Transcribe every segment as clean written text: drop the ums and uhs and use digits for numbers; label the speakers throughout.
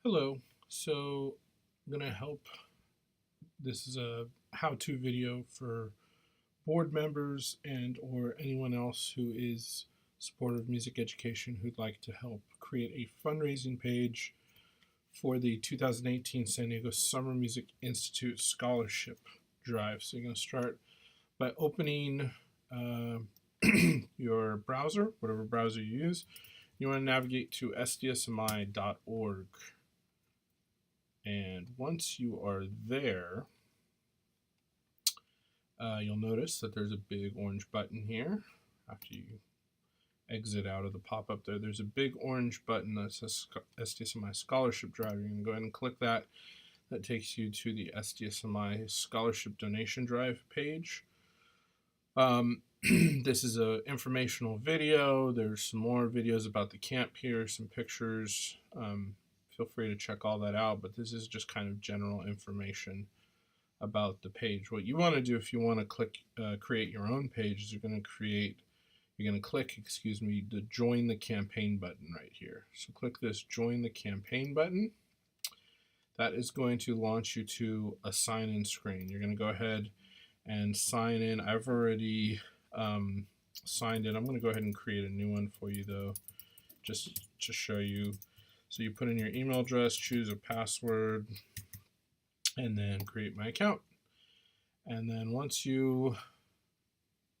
Speaker 1: Hello. So I'm going to help. This is a how-to video for board members and or anyone else who is supportive of music education who'd like to help create a fundraising page for the 2018 San Diego Summer Music Institute Scholarship Drive. So you're going to start by opening your browser, whatever browser you use. You want to navigate to sdsmi.org. And once you are there, you'll notice that there's a big orange button here. After you exit out of the pop-up there, there's a big orange button that says SDSMI Scholarship Drive. You're going to go ahead and click that. That takes you to the SDSMI Scholarship Donation Drive page. This is an informational video. There's some more videos about the camp here, some pictures. Feel free to check all that out, but this is just kind of general information about the page. What you want to do if you want to click create your own page is you're going to click the join the campaign button right here. So click this join the campaign button. That is going to launch you to a sign-in screen. You're going to go ahead and sign in. I've already signed in. I'm going to go ahead and create a new one for you though, just to show you. So you put in your email address, choose a password, and then create my account. And then once you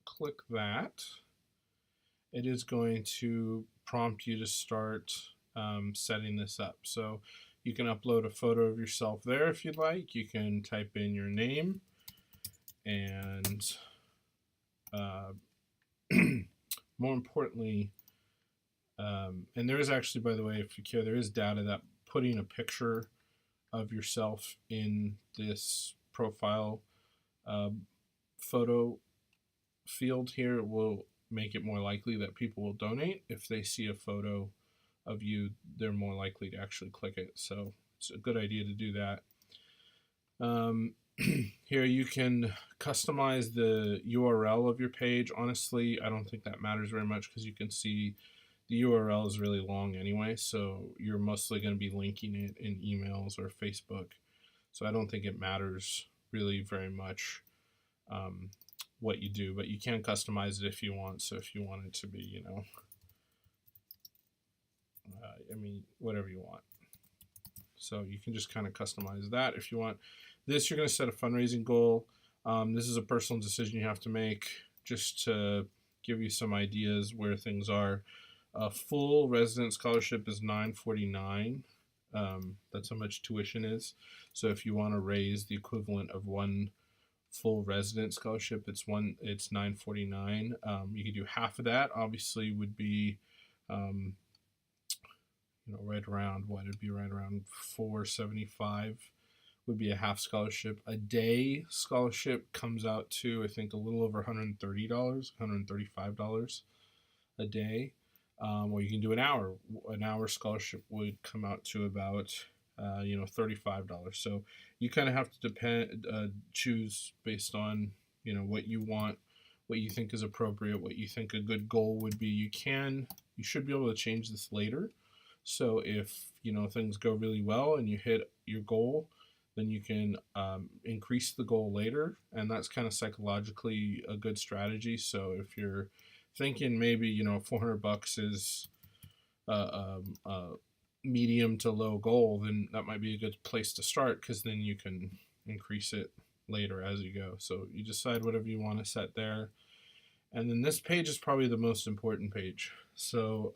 Speaker 1: click that, it is going to prompt you to start setting this up. So you can upload a photo of yourself there if you'd like. You can type in your name and more importantly, and there is actually, by the way, if you care, there is data that putting a picture of yourself in this profile photo field here will make it more likely that people will donate. If they see a photo of you, they're more likely to actually click it. So it's a good idea to do that. Here you can customize the URL of your page. Honestly, I don't think that matters very much because you can see the URL is really long anyway, so you're mostly going to be linking it in emails or Facebook. So I don't think it matters really very much what you do, but you can customize it if you want. So if you want it to be, whatever you want. So you can just kind of customize that if you want. This, you're going to set a fundraising goal. This is a personal decision you have to make just to give you some ideas where things are. A full resident scholarship is $949. That's how much tuition is. So if you want to raise the equivalent of one full resident scholarship, it's $949. You could do half of that. Obviously, would be right around what it'd be right around $475. Would be a half scholarship. A day scholarship comes out to I think a little over $130, $135 a day. Or you can do an hour. An hour scholarship would come out to about $35. So you kind of have to choose based on what you want, what you think is appropriate, what you think a good goal would be. You should be able to change this later. So if things go really well and you hit your goal, then you can increase the goal later, and that's kind of psychologically a good strategy. So if you're thinking maybe $400 is a medium to low goal, then that might be a good place to start, because then you can increase it later as you go. So you decide whatever you want to set there, and then this page is probably the most important page. So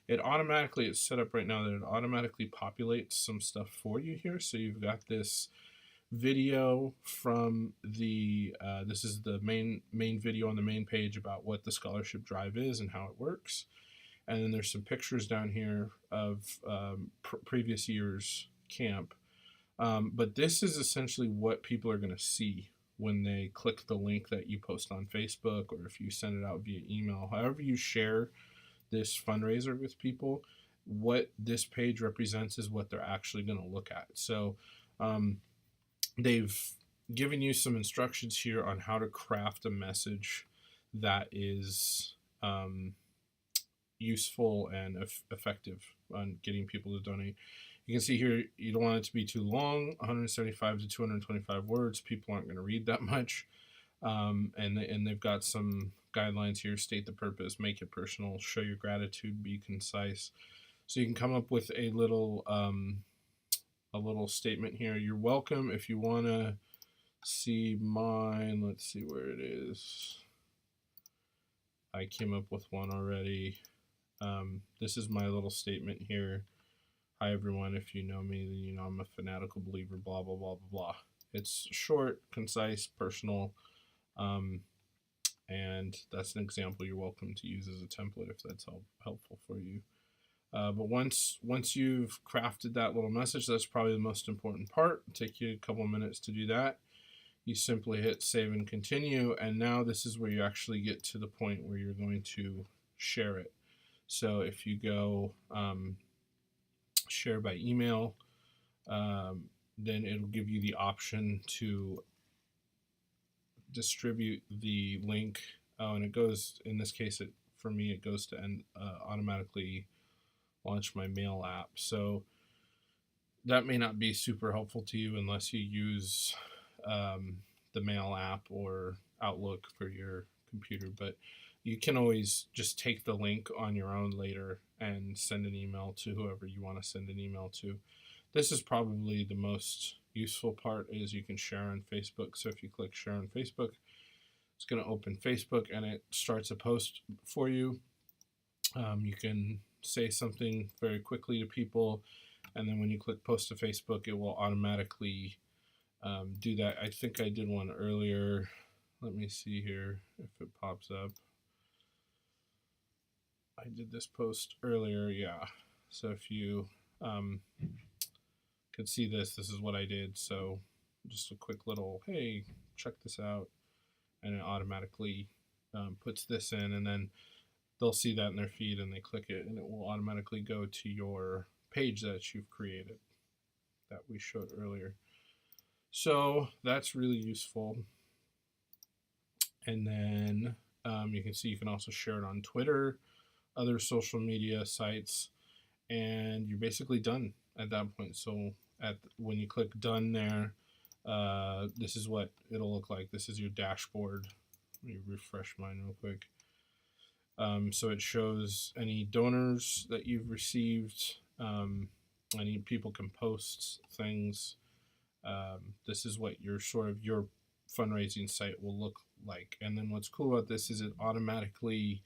Speaker 1: it's set up right now that it automatically populates some stuff for you here. So you've got this video from the this is the main video on the main page about what the scholarship drive is and how it works, and then there's some pictures down here of previous year's camp, but this is essentially what people are going to see when they click the link that you post on Facebook, or if you send it out via email. However you share this fundraiser with people, what this page represents is what they're actually going to look at. So they've given you some instructions here on how to craft a message that is useful and effective on getting people to donate. You can see here, you don't want it to be too long, 175 to 225 words. People aren't going to read that much. And they've got some guidelines here: state the purpose, make it personal, show your gratitude, be concise. So you can come up with a little statement here. You're welcome. If you want to see mine, let's see where it is. I came up with one already. This is my little statement here. Hi everyone, if you know me, then you know I'm a fanatical believer, blah, blah, blah, blah, blah. It's short, concise, personal, and that's an example you're welcome to use as a template if that's helpful for you. But once you've crafted that little message, that's probably the most important part. It'll take you a couple minutes to do that. You simply hit save and continue, and now this is where you actually get to the point where you're going to share it. So if you go share by email, then it'll give you the option to distribute the link. And it goes, in this case, for me, it goes to automatically launch my mail app. So that may not be super helpful to you unless you use the mail app or Outlook for your computer, but you can always just take the link on your own later and send an email to whoever you want to send an email to. This is probably the most useful part, is you can share on Facebook. So if you click share on Facebook, it's going to open Facebook and it starts a post for you. You can say something very quickly to people, and then when you click post to Facebook, it will automatically do that. I think I did one earlier. Let me see here if it pops up. I did this post earlier, yeah. So if you could see this is what I did. So just a quick little, hey, check this out. And it automatically puts this in, and then they'll see that in their feed and they click it, and it will automatically go to your page that you've created that we showed earlier. So that's really useful. And then you can see you can also share it on Twitter, other social media sites, and you're basically done at that point. So when you click done there, this is what it'll look like. This is your dashboard. Let me refresh mine real quick. So it shows any donors that you've received. Any people can post things. This is what your fundraising site will look like. And then what's cool about this is it automatically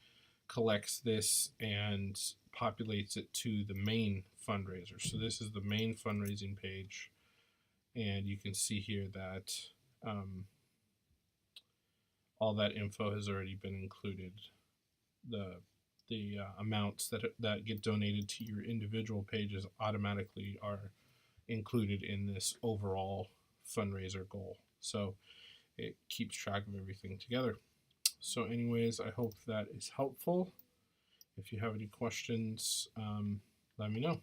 Speaker 1: collects this and populates it to the main fundraiser. So this is the main fundraising page, and you can see here that all that info has already been included. The amounts that get donated to your individual pages automatically are included in this overall fundraiser goal. So it keeps track of everything together. So anyways, I hope that is helpful. If you have any questions, let me know.